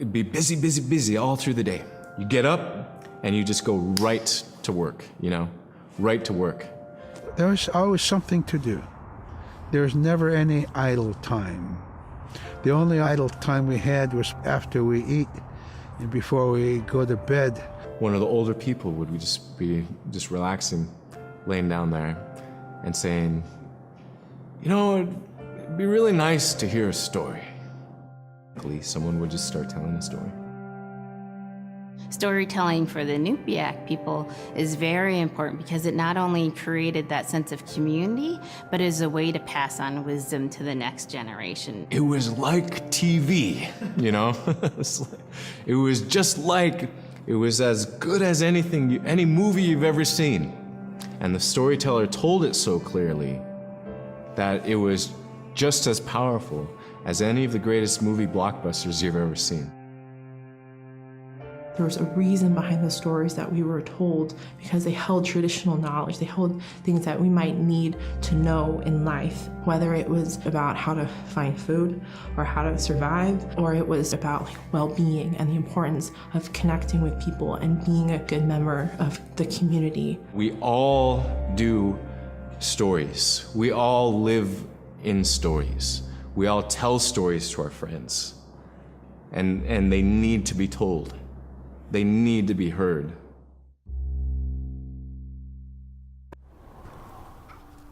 it'd be busy, busy, busy all through the day. You get up and you just go right to work, right to work. There was always something to do. There was never any idle time. The only idle time we had was after we eat and before we go to bed. One of the older people would just be relaxing, laying down there and saying, it'd be really nice to hear a story. Someone would just start telling a story. Storytelling for the Nupiaq people is very important because it not only created that sense of community, but is a way to pass on wisdom to the next generation. It was like TV, It was just like, it was as good as any movie you've ever seen. And the storyteller told it so clearly that it was just as powerful as any of the greatest movie blockbusters you've ever seen. There was a reason behind the stories that we were told because they held traditional knowledge. They held things that we might need to know in life, whether it was about how to find food or how to survive, or it was about well-being and the importance of connecting with people and being a good member of the community. We all do stories. We all live in stories. We all tell stories to our friends. And they need to be told. They need to be heard.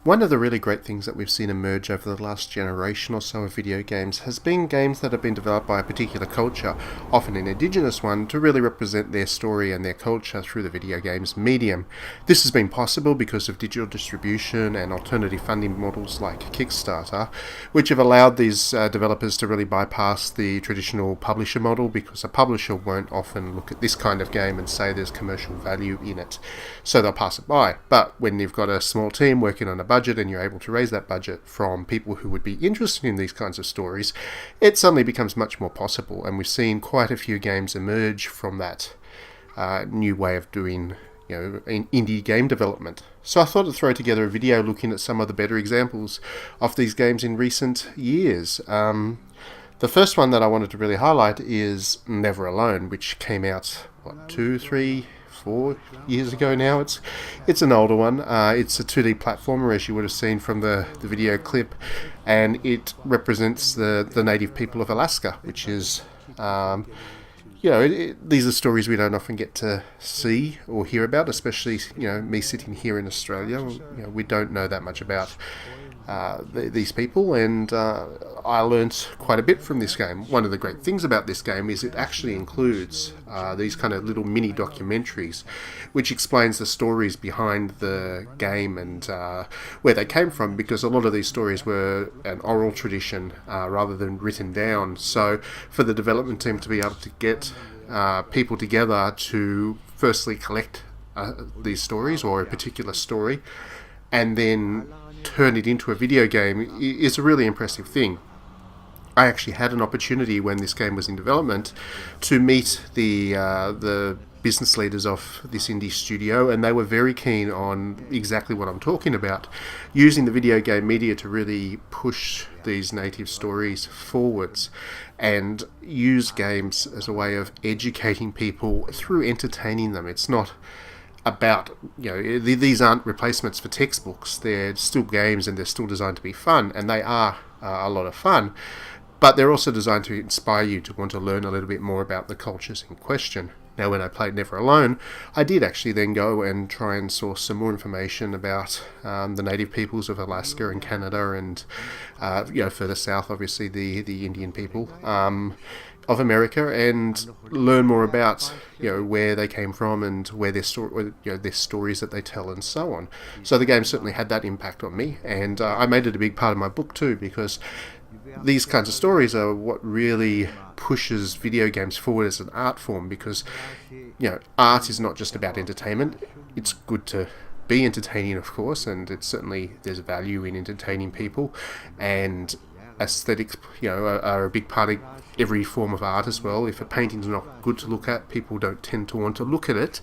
One of the really great things that we've seen emerge over the last generation or so of video games has been games that have been developed by a particular culture, often an indigenous one, to really represent their story and their culture through the video games medium. This has been possible because of digital distribution and alternative funding models like Kickstarter, which have allowed these developers to really bypass the traditional publisher model, because a publisher won't often look at this kind of game and say there's commercial value in it, so they'll pass it by. But when you've got a small team working on a budget and you're able to raise that budget from people who would be interested in these kinds of stories, it suddenly becomes much more possible. And we've seen quite a few games emerge from that new way of doing indie game development. So I thought I'd throw together a video looking at some of the better examples of these games in recent years. The first one that I wanted to really highlight is Never Alone, which came out 4 years ago now. It's an older one. It's a 2D platformer, as you would have seen from the video clip, and it represents the native people of Alaska, which is, these are stories we don't often get to see or hear about, especially, me sitting here in Australia. We don't know that much about these people, and I learnt quite a bit from this game. One of the great things about this game is it actually includes these kind of little mini documentaries which explains the stories behind the game and where they came from, because a lot of these stories were an oral tradition rather than written down. So for the development team to be able to get people together to firstly collect these stories or a particular story and then turn it into a video game is a really impressive thing. I actually had an opportunity when this game was in development to meet the business leaders of this indie studio, and they were very keen on exactly what I'm talking about, using the video game media to really push these native stories forwards and use games as a way of educating people through entertaining them. It's not about, these aren't replacements for textbooks. They're still games and they're still designed to be fun, and they are a lot of fun, but they're also designed to inspire you to want to learn a little bit more about the cultures in question. Now, when I played Never Alone, I did actually then go and try and source some more information about the native peoples of Alaska and Canada and, further south, obviously, the Indian people of America, and learn more about where they came from and where their stories that they tell and so on. So the game certainly had that impact on me, and I made it a big part of my book too, because these kinds of stories are what really pushes video games forward as an art form, because art is not just about entertainment. It's good to be entertaining, of course, and it's certainly, there's value in entertaining people, and aesthetics are a big part of every form of art as well. If a painting's not good to look at, people don't tend to want to look at it.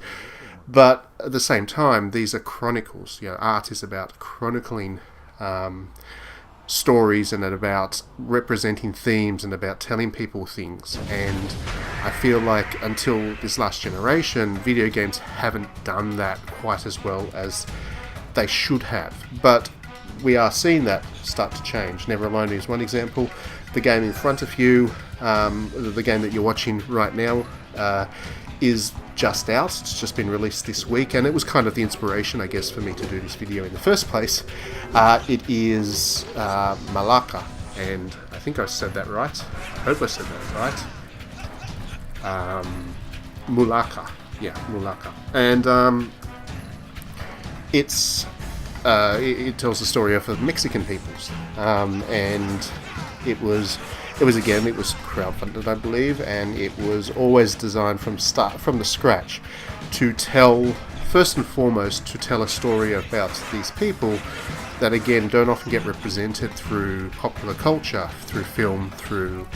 But at the same time, these are chronicles. Art is about chronicling stories and about representing themes and about telling people things. And I feel like until this last generation, video games haven't done that quite as well as they should have. But we are seeing that start to change. Never Alone is one example. The game in front of you, the game that you're watching right now, is just out. It's just been released this week, and it was kind of the inspiration, I guess, for me to do this video in the first place. It is Mulaka, and I think I said that right. I hope I said that right. Mulaka. Yeah, Mulaka. And it tells the story of the Mexican peoples, and it was crowdfunded, I believe, and it was always designed from the scratch to tell, first and foremost, to tell a story about these people that, again, don't often get represented through popular culture, through film, through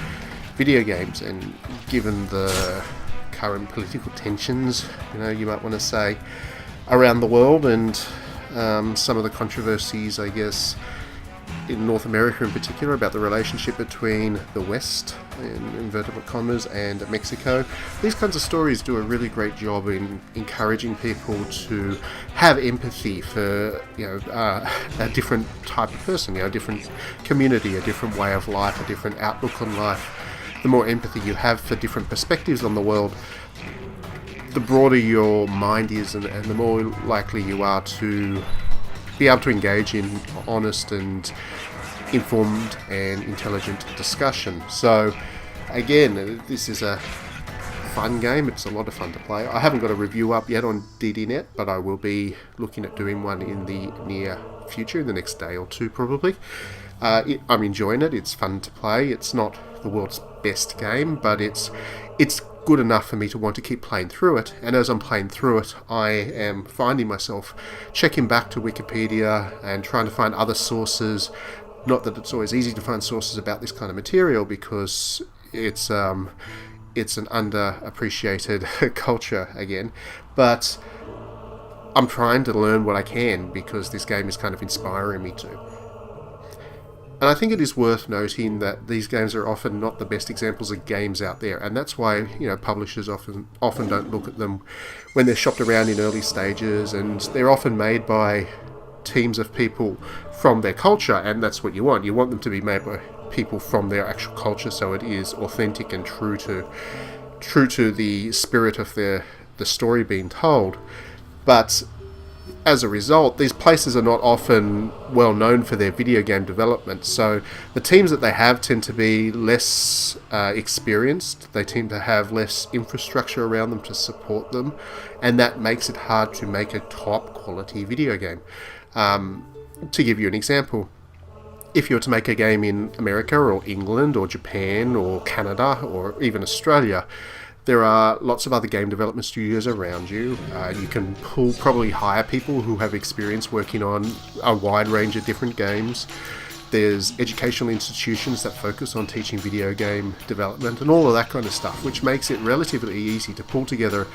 video games. And given the current political tensions, you might want to say, around the world, and some of the controversies, I guess, in North America in particular, about the relationship between the West, in invertible commas, and Mexico. These kinds of stories do a really great job in encouraging people to have empathy for a different type of person, a different community, a different way of life, a different outlook on life. The more empathy you have for different perspectives on the world, the broader your mind is, and the more likely you are to be able to engage in honest and informed and intelligent discussion. So again, this is a fun game. It's a lot of fun to play. I haven't got a review up yet on DDNet, but I will be looking at doing one in the near future, in the next day or two probably. I'm enjoying it. It's fun to play. It's not the world's best game, but it's good enough for me to want to keep playing through it. And as I'm playing through it, I am finding myself checking back to Wikipedia and trying to find other sources. Not that it's always easy to find sources about this kind of material, because it's an underappreciated culture again, but I'm trying to learn what I can, because this game is kind of inspiring me to. And I think it is worth noting that these games are often not the best examples of games out there, and that's why publishers often don't look at them when they're shopped around in early stages, and they're often made by teams of people from their culture, and that's what you want. You want them to be made by people from their actual culture, so it is authentic and true to the spirit of the story being told. But as a result, these places are not often well known for their video game development, so the teams that they have tend to be less experienced. They tend to have less infrastructure around them to support them, and that makes it hard to make a top quality video game. To give you an example, if you were to make a game in America or England or Japan or Canada or even Australia, there are lots of other game development studios around you. You can probably hire people who have experience working on a wide range of different games. There's educational institutions that focus on teaching video game development and all of that kind of stuff, which makes it relatively easy to pull together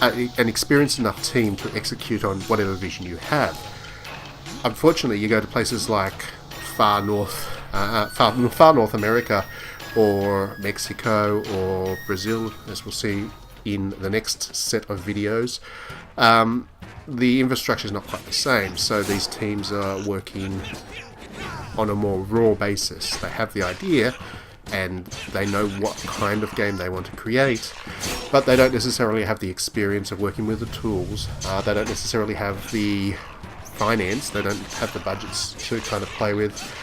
an experienced enough team to execute on whatever vision you have. Unfortunately, you go to places like far North America, or Mexico, or Brazil, as we'll see in the next set of videos. The infrastructure is not quite the same, so these teams are working on a more raw basis. They have the idea, and they know what kind of game they want to create, but they don't necessarily have the experience of working with the tools. They don't necessarily have the finance, they don't have the budgets to kind of play with.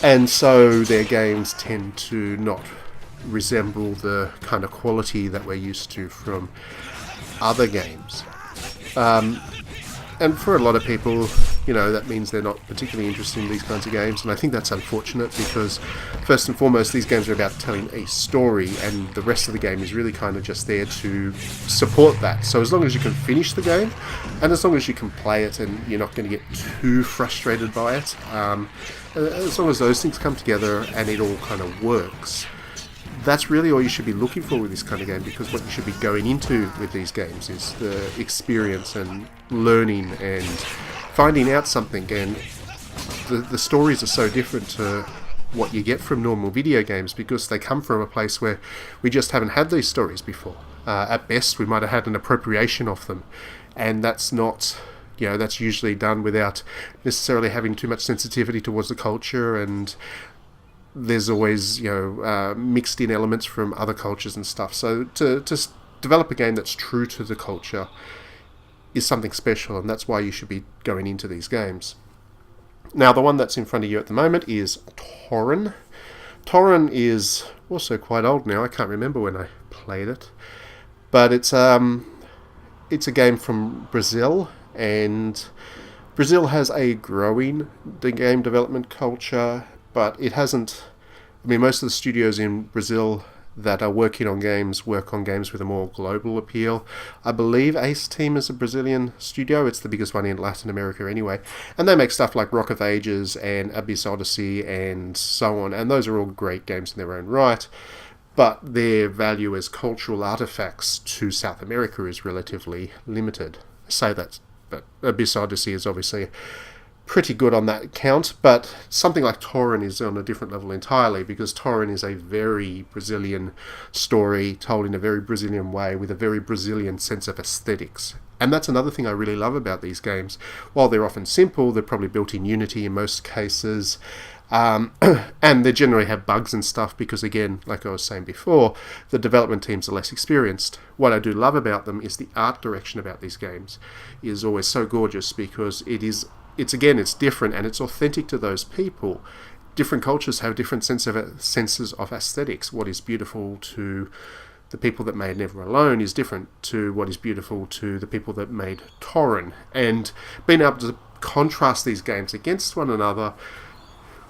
And so their games tend to not resemble the kind of quality that we're used to from other games. And for a lot of people, that means they're not particularly interested in these kinds of games. And I think that's unfortunate, because first and foremost, these games are about telling a story, and the rest of the game is really kind of just there to support that. So as long as you can finish the game, and as long as you can play it and you're not going to get too frustrated by it, as long as those things come together and it all kind of works, that's really all you should be looking for with this kind of game, because what you should be going into with these games is the experience and learning and finding out something. And the stories are so different to what you get from normal video games, because they come from a place where we just haven't had these stories before. At best, we might have had an appropriation of them, and that's not, that's usually done without necessarily having too much sensitivity towards the culture, and there's always, mixed in elements from other cultures and stuff. So to develop a game that's true to the culture is something special, and that's why you should be going into these games. Now, the one that's in front of you at the moment is Toren. Toren is also quite old now. I can't remember when I played it. But it's a game from Brazil, and Brazil has a growing game development culture, but it hasn't... most of the studios in Brazil that are working on games work on games with a more global appeal. I believe Ace Team is a Brazilian studio. It's the biggest one in Latin America anyway. And they make stuff like Rock of Ages and Abyss Odyssey and so on. And those are all great games in their own right. But their value as cultural artifacts to South America is relatively limited. I say that, but Abyss Odyssey is obviously pretty good on that count, but something like Toren is on a different level entirely, because Toren is a very Brazilian story told in a very Brazilian way with a very Brazilian sense of aesthetics. And that's another thing I really love about these games. While they're often simple, they're probably built in Unity in most cases, and they generally have bugs and stuff because, again, like I was saying before, the development teams are less experienced. What I do love about them is the art direction about these games is always so gorgeous, because it's different and it's authentic to those people. Different cultures have different senses of aesthetics. What is beautiful to the people that made Never Alone is different to what is beautiful to the people that made Toren. And being able to contrast these games against one another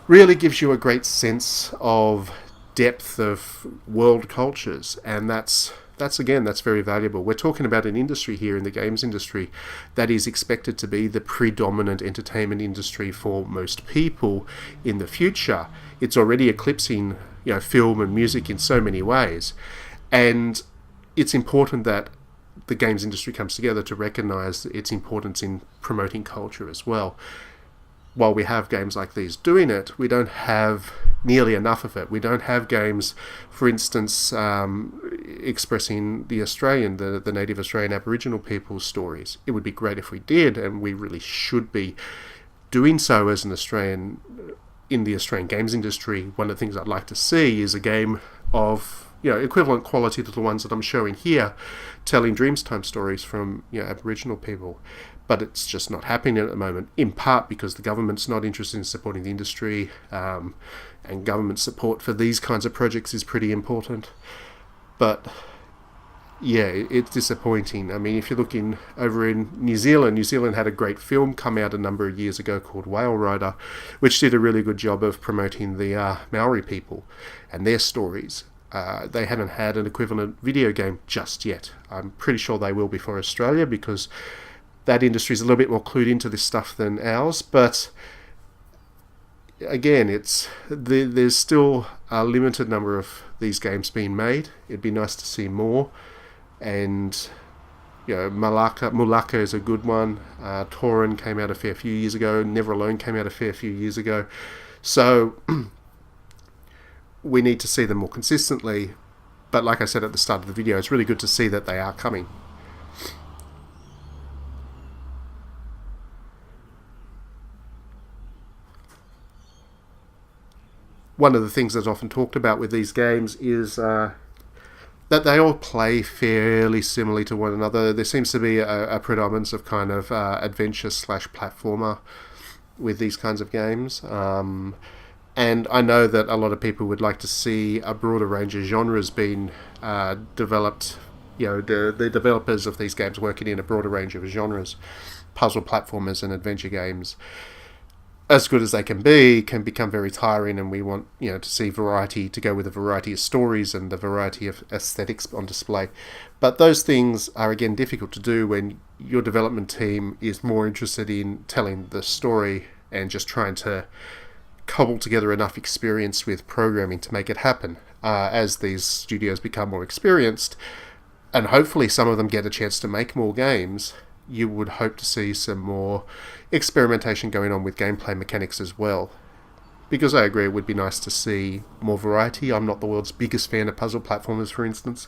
really gives you a great sense of depth of world cultures, and that's very valuable. We're talking about an industry here in the games industry that is expected to be the predominant entertainment industry for most people in the future. It's already eclipsing, film and music in so many ways, and it's important that the games industry comes together to recognize its importance in promoting culture as well. While we have games like these doing it, we don't have nearly enough of it. We don't have games, for instance, expressing the native Australian Aboriginal people's stories. It would be great if we did, and we really should be doing so as an Australian, in the Australian games industry. One of the things I'd like to see is a game of equivalent quality to the ones that I'm showing here, telling Dreamtime stories from Aboriginal people. But it's just not happening at the moment, in part because the government's not interested in supporting the industry, and government support for these kinds of projects is pretty important. But yeah, it's disappointing. if you're looking over in New Zealand had a great film come out a number of years ago called Whale Rider, which did a really good job of promoting the Maori people and their stories. They haven't had an equivalent video game just yet. I'm pretty sure they will before Australia, because that industry is a little bit more clued into this stuff than ours. But again, there's still a limited number of these games being made. It'd be nice to see more. And Mulaka is a good one. Toren came out a fair few years ago. Never Alone came out a fair few years ago. So we need to see them more consistently. But like I said at the start of the video, it's really good to see that they are coming. One of the things that's often talked about with these games is that they all play fairly similarly to one another. There seems to be a predominance of kind of adventure/platformer with these kinds of games. And I know that a lot of people would like to see a broader range of genres being developed. The developers of these games working in a broader range of genres. Puzzle platformers and adventure games, as good as they can become very tiring, and we want to see variety to go with a variety of stories and the variety of aesthetics on display. But those things are again difficult to do when your development team is more interested in telling the story and just trying to cobble together enough experience with programming to make it happen. As these studios become more experienced, and hopefully some of them get a chance to make more games, you would hope to see some more experimentation going on with gameplay mechanics as well. because I agree it would be nice to see more variety. I'm not the world's biggest fan of puzzle platformers, for instance,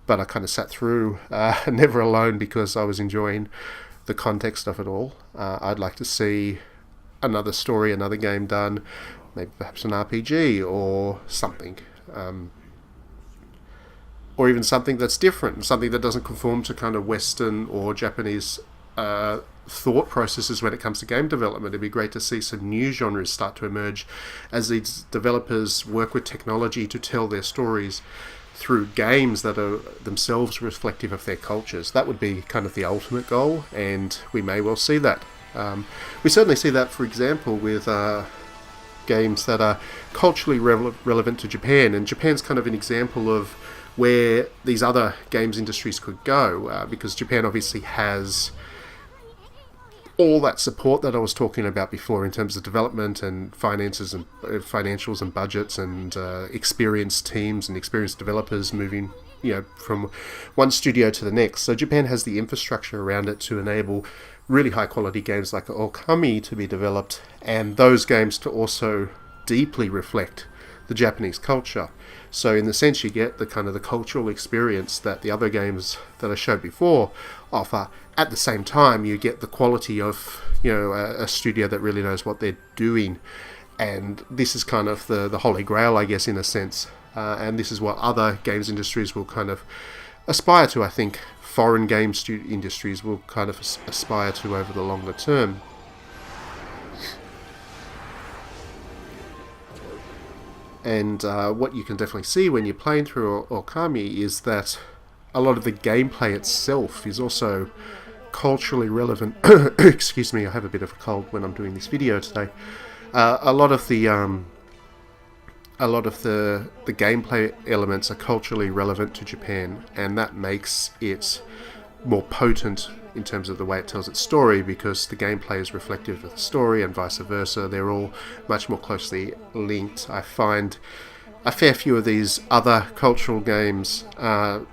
but I kind of sat through Never Alone because I was enjoying the context of it all. I'd like to see another story, another game done, maybe perhaps an RPG or something. Or even something that's different, something that doesn't conform to kind of Western or Japanese thought processes when it comes to game development. It'd be great to see some new genres start to emerge as these developers work with technology to tell their stories through games that are themselves reflective of their cultures. That would be kind of the ultimate goal, and we may well see that. We certainly see that, for example, with games that are culturally relevant to Japan, and Japan's kind of an example of where these other games industries could go, because Japan obviously has all that support that I was talking about before in terms of development and finances and financials and budgets and experienced teams and experienced developers moving, from one studio to the next. So Japan has the infrastructure around it to enable really high quality games like Okami to be developed, and those games to also deeply reflect the Japanese culture. So in the sense you get the kind of the cultural experience that the other games that I showed before offer. At the same time, you get the quality of a studio that really knows what they're doing, and this is kind of the holy grail, I guess, in a sense. And this is what other games industries will kind of aspire to. I think foreign game industries will kind of aspire to over the longer term. And what you can definitely see when you're playing through Okami is that a lot of the gameplay itself is also culturally relevant. Excuse me, I have a bit of a cold when I'm doing this video today. A lot of the gameplay elements are culturally relevant to Japan, and that makes it more potent in terms of the way it tells its story, because the gameplay is reflective of the story and vice versa. They're all much more closely linked. I find a fair few of these other cultural games are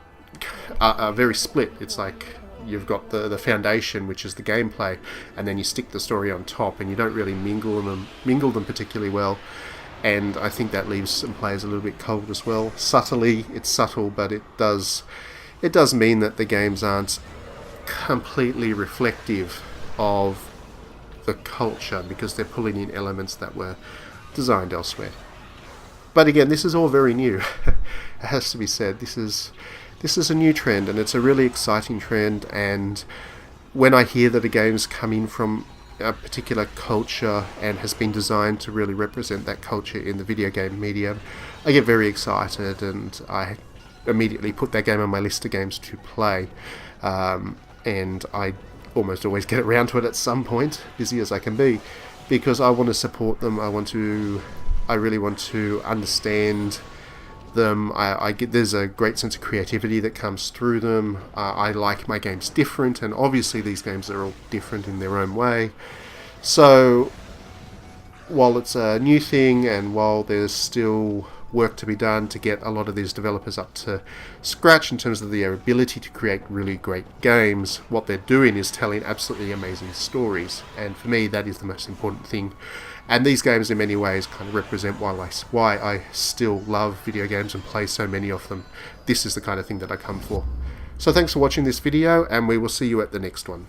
very split. It's like you've got the foundation, which is the gameplay, and then you stick the story on top, and you don't really mingle them particularly well. And I think that leaves some players a little bit cold as well. Subtly, it's subtle, but it does mean that the games aren't completely reflective of the culture, because they're pulling in elements that were designed elsewhere. But again, this is all very new. It has to be said. This is a new trend, and it's a really exciting trend. And when I hear that a game's come in from a particular culture and has been designed to really represent that culture in the video game medium, I get very excited, and I immediately put that game on my list of games to play. And I almost always get around to it at some point, busy as I can be, because I want to support them. I really want to understand them. I get there's a great sense of creativity that comes through them. I like my games different, and obviously these games are all different in their own way. So while it's a new thing, and while there's still work to be done to get a lot of these developers up to scratch in terms of their ability to create really great games, what they're doing is telling absolutely amazing stories, and for me that is the most important thing. And these games in many ways kind of represent why I still love video games and play so many of them. This is the kind of thing that I come for. So thanks for watching this video, and we will see you at the next one.